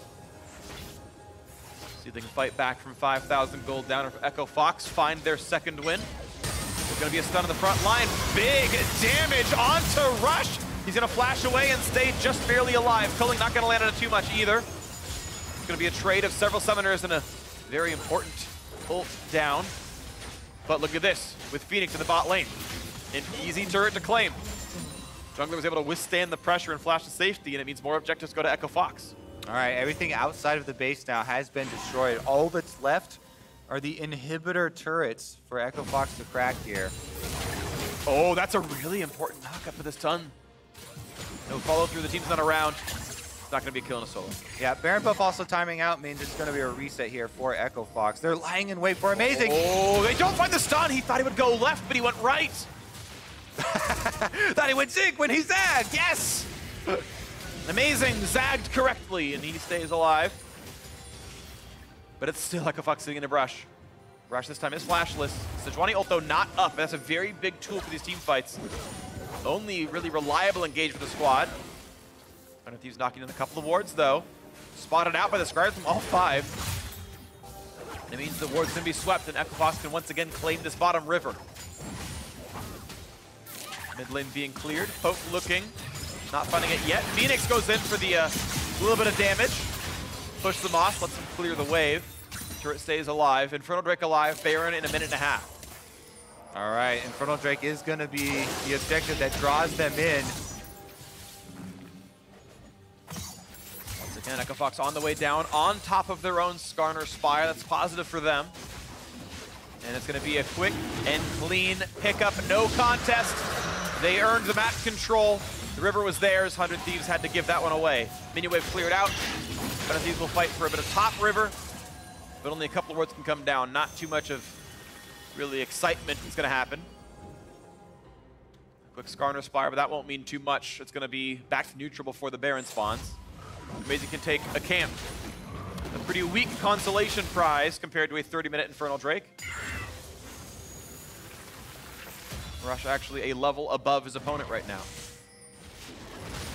See if they can fight back from 5,000 gold down for Echo Fox, find their second win. There's gonna be a stun on the front line. Big damage onto Rush. He's gonna flash away and stay just barely alive. Culling not gonna land on it too much either. It's gonna be a trade of several summoners and a very important ult down. But look at this, with Fenix in the bot lane. An easy turret to claim. Jungler was able to withstand the pressure and flash to safety, and it means more objectives go to Echo Fox. All right, everything outside of the base now has been destroyed. All that's left are the inhibitor turrets for Echo Fox to crack here. Oh, that's a really important knockup for this ton. No follow through, the team's not around. It's not gonna be a kill in a solo. Yeah, Baron buff also timing out means it's gonna be a reset here for Echo Fox. They're lying in wait for Amazing. Oh, they don't find the stun. He thought he would go left, but he went right. Thought he would zig when he zagged. Yes! Amazing, zagged correctly, and he stays alive. But it's still Echo Fox sitting in a brush. Brush this time is flashless. Sejuani ult, though, not up. That's a very big tool for these team fights. Only really reliable engage for the squad. Thieves knocking in a couple of wards, though. Spotted out by the Skarner from all 5. It means the ward's going to be swept, and Echo Fox can once again claim this bottom river. Mid lane being cleared. Poke looking. Not finding it yet. Fenix goes in for the little bit of damage. Push the Moss, lets him clear the wave. Turret stays alive. Infernal Drake alive. Baron in a minute and a half. All right, Infernal Drake is going to be the objective that draws them in. Once again, Echo Fox on the way down, on top of their own Skarner Spire. That's positive for them. And it's going to be a quick and clean pickup. No contest. They earned the map control. The river was theirs. 100 Thieves had to give that one away. Minion wave cleared out. 100 Thieves will fight for a bit of top river, but only a couple of wards can come down. Not too much of really excitement is going to happen. Quick Skarner Spire, but that won't mean too much. It's going to be back to neutral before the Baron spawns. Amazing can take a camp. A pretty weak consolation prize compared to a 30-minute Infernal Drake. Rush actually a level above his opponent right now.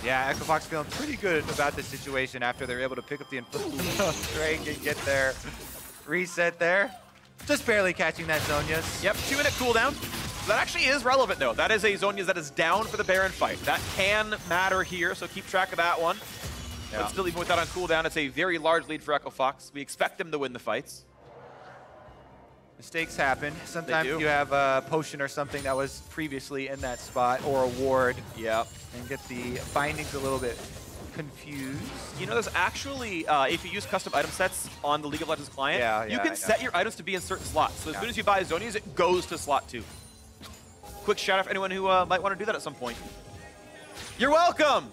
Yeah, Echo Fox feeling pretty good about this situation after they're able to pick up the Infernal Drake and get their reset there. Just barely catching that Zhonya's. Yep, 2-minute cooldown. That actually is relevant, though. That is a Zhonya's that is down for the Baron fight. That can matter here, so keep track of that one. Yeah. But still, even with that on cooldown, it's a very large lead for Echo Fox. We expect them to win the fights. Mistakes happen. Sometimes you have a potion or something that was previously in that spot, or a ward. Yep. And get the bindings a little bit confused. You know, there's actually, if you use custom item sets on the League of Legends client, you can set your items to be in certain slots. So as soon as you buy Zhonya's, it goes to slot 2. Quick shout out for anyone who might want to do that at some point. You're welcome.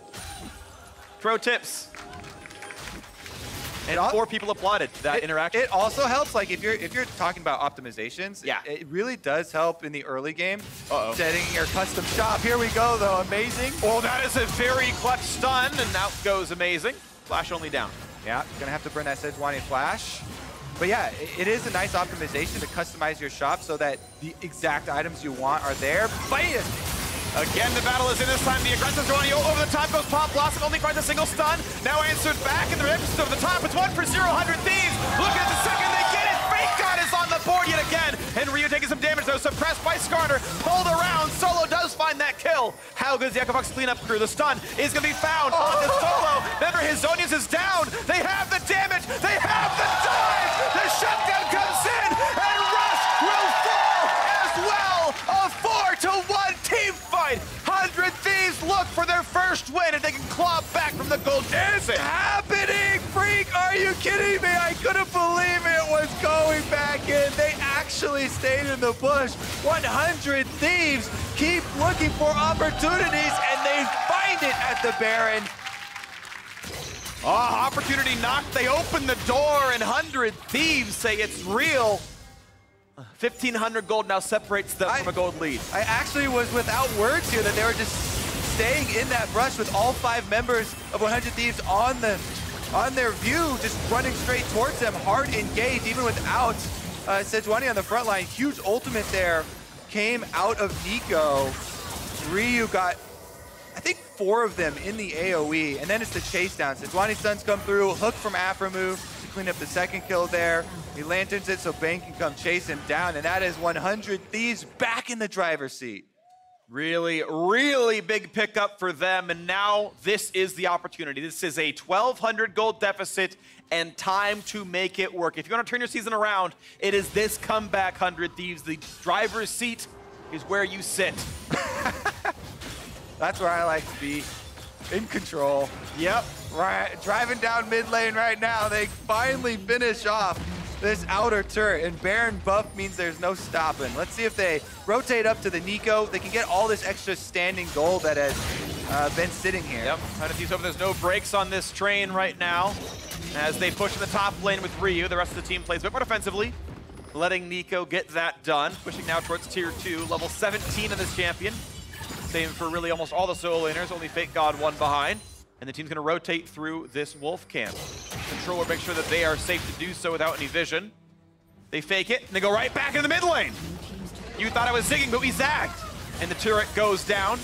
Pro tips. And 4 people applauded that interaction. It also helps, like, if you're talking about optimizations, yeah, it really does help in the early game. Setting your custom shop. Here we go, though. Amazing. Well, that is a very clutch stun, and out goes Amazing. Flash only down. Yeah, gonna have to burn that Sejuani flash. But yeah, it is a nice optimization to customize your shop so that the exact items you want are there. Bam! Again, the battle is in this time. The aggressive Sejuani over the top goes Pop Blossom, only finds a single stun. Now answered back, and the emphasis over the top. It's 1 for 0, 100 Thieves. Look at the second, they get it. FakeGod is on the board yet again. And Ryu taking some damage, though, suppressed by Skarner. Pulled around, Solo does find that kill. How good is the Echo Fox cleanup crew? The stun is gonna be found onto Solo. Remember, his Zonius is down. They have the damage, they have the dive. The shutdown comes in, and Rush will fall as well. A 4-to-1 team fight. 100 Thieves look for their first win, and they can claw back from the gold. Is it happening? Freak, are you kidding me? I couldn't believe it was going back in. They actually stayed in the bush. 100 Thieves keep looking for opportunities, and they find it at the Baron. Opportunity knocked. They open the door, and 100 Thieves say it's real. 1,500 gold now separates them from a gold lead. I actually was without words here that they were just staying in that brush with all 5 members of 100 Thieves on their view, just running straight towards them, hard engaged, even without Sejuani on the front line. Huge ultimate there came out of Neeko. Ryu got, I think, 4 of them in the AoE, and then it's the chase down. Sejuani stuns come through, hook from Aphromoo to clean up the second kill there. He lanterns it so Bane can come chase him down, and that is 100 Thieves back in the driver's seat. Really, really big pickup for them, and now this is the opportunity. This is a 1,200 gold deficit and time to make it work. If you want to turn your season around, it is this comeback, 100 Thieves. The driver's seat is where you sit. That's where I like to be, in control. Yep. Right, driving down mid lane right now. They finally finish off this outer turret, and Baron buff means there's no stopping. Let's see if they rotate up to the Neeko. They can get all this extra standing gold that has been sitting here. Yep, 100 Thieves over. There's no brakes on this train right now. As they push in the top lane with Ryu, the rest of the team plays a bit more defensively, letting Neeko get that done. Pushing now towards tier 2, level 17 of this champion. Same for really almost all the solo laners, only FakeGod 1 behind. And the team's gonna rotate through this wolf camp. Controller makes sure that they are safe to do so without any vision. They fake it, and they go right back in the mid lane. You thought I was zigging, but we zagged. And the turret goes down.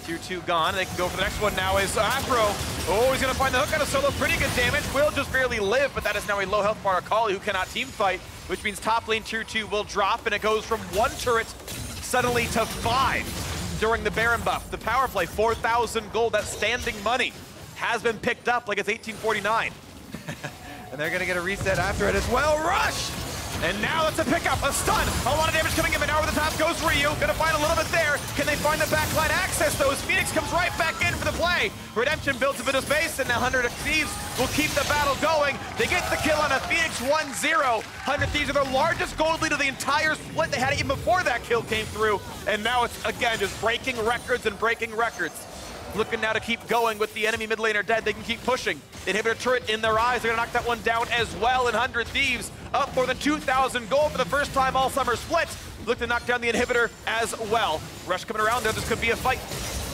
Tier 2 gone. They can go for the next one now is Aphro. Oh, he's gonna find the hook on a Solo. Pretty good damage. Will just barely live, but that is now a low health bar Akali who cannot team fight, which means top lane tier 2 will drop, and it goes from 1 turret suddenly to 5. During the Baron buff. The power play, 4,000 gold, that standing money, has been picked up like it's 1849. And they're gonna get a reset after it as well. Rush! And now that's a pickup, a stun, a lot of damage coming in, but now over the top goes Ryu. Gonna find a little bit there. Can they find the backline access though? As Fenix comes right back in for the play. Redemption builds a bit of space, and now 100 Thieves will keep the battle going. They get the kill on a Fenix 1-0. 100 Thieves are their largest gold lead of the entire split. They had it even before that kill came through. And now it's, again, just breaking records and breaking records. Looking now to keep going with the enemy mid laner dead. They can keep pushing. Inhibitor turret in their eyes. They're gonna knock that one down as well. And 100 Thieves up more than 2,000 gold for the first time all summer split. Look to knock down the inhibitor as well. Rush coming around there. This could be a fight.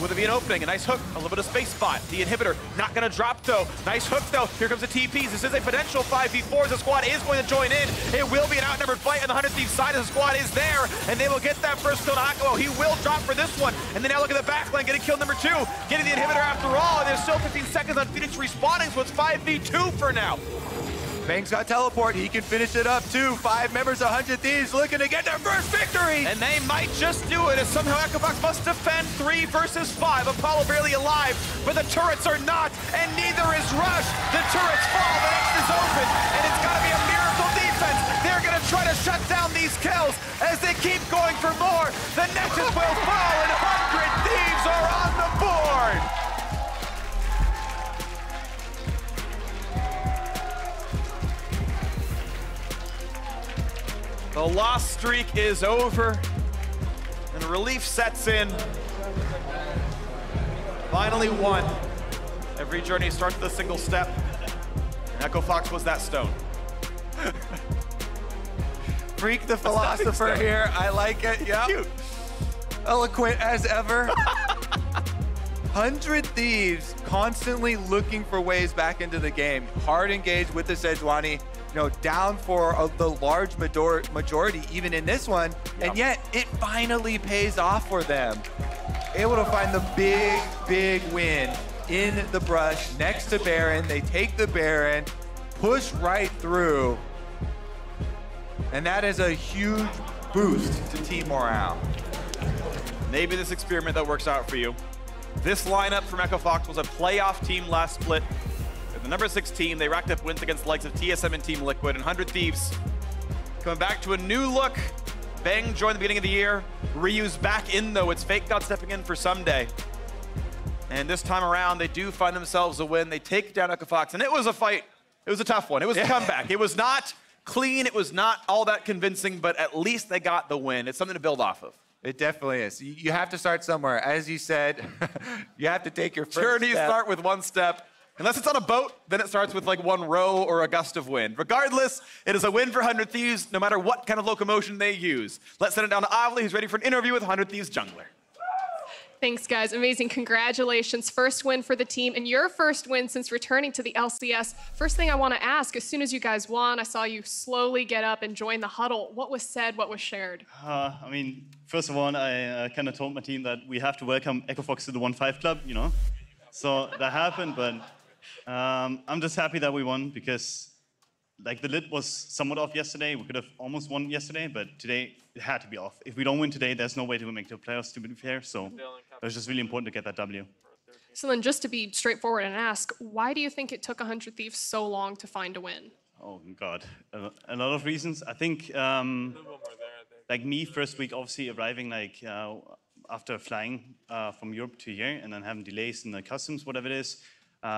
Will there be an opening? A nice hook, a little bit of space spot. The inhibitor not gonna drop though. Nice hook though. Here comes the TPs. This is a potential 5v4 as the squad is going to join in. It will be an outnumbered fight on the 100 Thieves side as the squad is there. And they will get that first kill to Hakuho. He will drop for this one. And then now look at the backline, getting kill number 2. Getting the inhibitor after all. And there's still 15 seconds on Fenix respawning, so it's 5v2 for now. Bane's got teleport, he can finish it up too. 5 members of 100 Thieves looking to get their first victory! And they might just do it as somehow Echo Fox must defend 3 versus 5. Apollo barely alive, but the turrets are not, and neither is Rush. The turrets fall, the next is open, and it's gotta be a miracle defense. They're gonna try to shut down these kills as they keep going for more. The Nexus will fall, and 100 Thieves are on the board! The loss streak is over, and relief sets in. finally won. Every journey starts with a single step, and Echo Fox was that stone. Freak the philosopher here. I like it. Yep. Cute. Eloquent as ever. 100 Thieves constantly looking for ways back into the game. Hard engaged with the Sejuani, down for the large majority even in this one. Yep. And yet it finally pays off for them. Able to find the big win in the brush next to Baron. They take the Baron, push right through. And that is a huge boost to team morale. Maybe this experiment that works out for you. This lineup from Echo Fox was a playoff team last split. They're the number 6 team. They racked up wins against the likes of TSM and Team Liquid, and 100 Thieves coming back to a new look. Bang joined the beginning of the year. Ryu's back in though. It's FakeGod stepping in for Someday. And this time around, they do find themselves a win. They take down Echo Fox, and it was a fight. It was a tough one. It was a comeback. It was not clean. It was not all that convincing, but at least they got the win. It's something to build off of. It definitely is. You have to start somewhere. As you said, you have to take your first Journeys step. start with one step. Unless it's on a boat, then it starts with like one row or a gust of wind. Regardless, it is a win for 100 Thieves, no matter what kind of locomotion they use. Let's send it down to Avli, who's ready for an interview with 100 Thieves jungler. Thanks, guys. Amazing. Congratulations. First win for the team, and your first win since returning to the LCS. First thing I want to ask, as soon as you guys won, I saw you slowly get up and join the huddle. What was said? What was shared? I mean, first of all, I kind of told my team that we have to welcome Echo Fox to the 1-5 club, So that happened, but I'm just happy that we won because like the lid was somewhat off yesterday. We could have almost won yesterday, but today it had to be off. If we don't win today, there's no way to make the playoffs, to be fair. So it was just really important to get that W. So then just to be straightforward and ask, why do you think it took 100 Thieves so long to find a win? Oh, God. A lot of reasons. I think, like me, first week, obviously arriving like after flying from Europe to here and then having delays in the customs, whatever it is,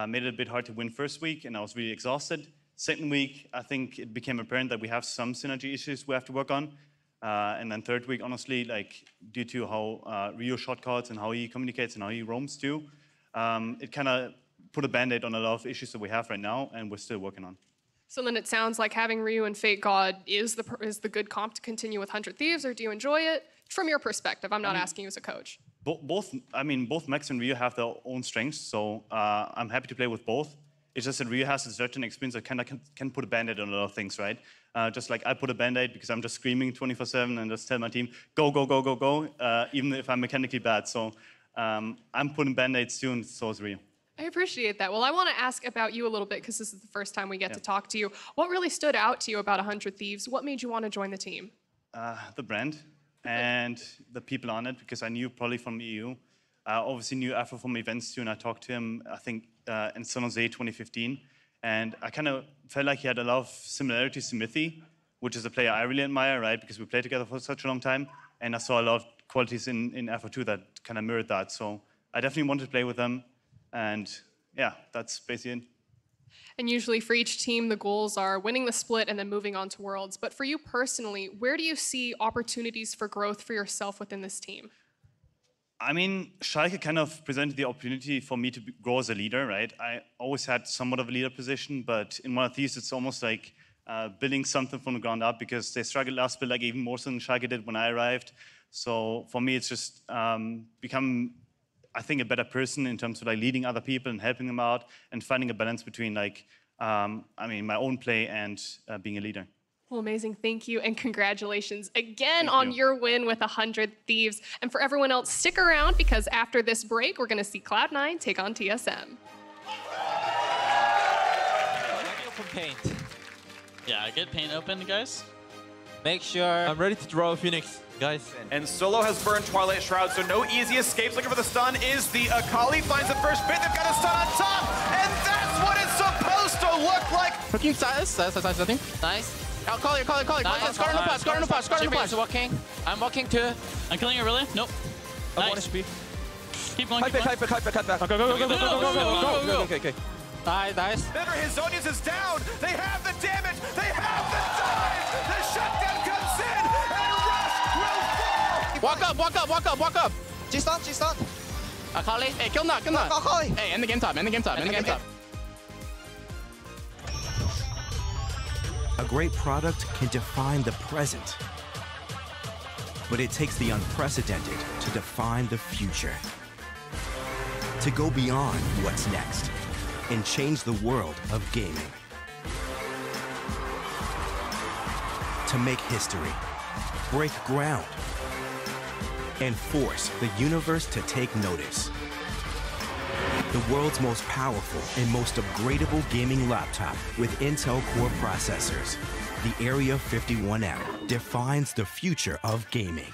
made it a bit hard to win first week, and I was really exhausted. Second week, I think it became apparent that we have some synergy issues we have to work on. And then third week, honestly, like due to how Ryu shot calls and how he communicates and how he roams too, it kind of put a band-aid on a lot of issues that we have right now, and we're still working on. So then it sounds like having Ryu and FakeGod is the good comp to continue with 100 Thieves, or do you enjoy it? From your perspective, I'm not asking you as a coach. Both Max and Ryu have their own strengths, so I'm happy to play with both. It's just that Ryu has this veteran experience that kind of can put a band-aid on a lot of things, right? Just like I put a band-aid because I'm just screaming 24/7 and just tell my team, go, go, go, go, go, even if I'm mechanically bad. So I'm putting band-aids too, and so is Ryu. I appreciate that. Well, I want to ask about you a little bit because this is the first time we get to talk to you. What really stood out to you about 100 Thieves? What made you want to join the team? The brand and the people on it, because I knew probably from EU. I obviously knew Aphromoo from events too, and I talked to him, I think, in San Jose 2015. And I kind of felt like he had a lot of similarities to Mithy, which is a player I really admire, right? Because we played together for such a long time. And I saw a lot of qualities in Aphromoo too that kind of mirrored that. So I definitely wanted to play with them. And yeah, that's basically it. And usually for each team, the goals are winning the split and then moving on to Worlds. But for you personally, where do you see opportunities for growth for yourself within this team? I mean, Schalke kind of presented the opportunity for me to grow as a leader, right? I always had somewhat of a leader position, but in one of these, it's almost like building something from the ground up because they struggled last split like even more so than Schalke did when I arrived. So for me, it's just become, I think, a better person in terms of like leading other people and helping them out and finding a balance between like, my own play and being a leader. Well, amazing. Thank you. And congratulations again on your win with 100 Thieves. And for everyone else, stick around because after this break, we're going to see Cloud9 take on TSM. Open paint. Yeah, get paint open, guys. Make sure. I'm ready to draw a Phoenix, guys. And Solo has burned Twilight Shroud, so no easy escapes. Looking for the stun is the Akali. Finds the first bit. They've got a stun on top. And that's what it's supposed to look like. Hooking Sylas. Nice. I'll call you. Nice. Skarner no pass. Walking. I'm walking too. I'm killing Irelia. Nope. Nice. Keep going. Hype back. Go. Okay. Nice. Better, his Zonius is down. They have the damage. They have the dive. The shutdown comes in, and Rush will fall. Walk up. G-stun. Akali. Hey, kill him, kill him. Akali. Hey, end the game top, end the game top, end the game top. A great product can define the present, but it takes the unprecedented to define the future. To go beyond what's next and change the world of gaming. To make history, break ground, and force the universe to take notice. The world's most powerful and most upgradable gaming laptop with Intel Core processors, the Area 51M, defines the future of gaming.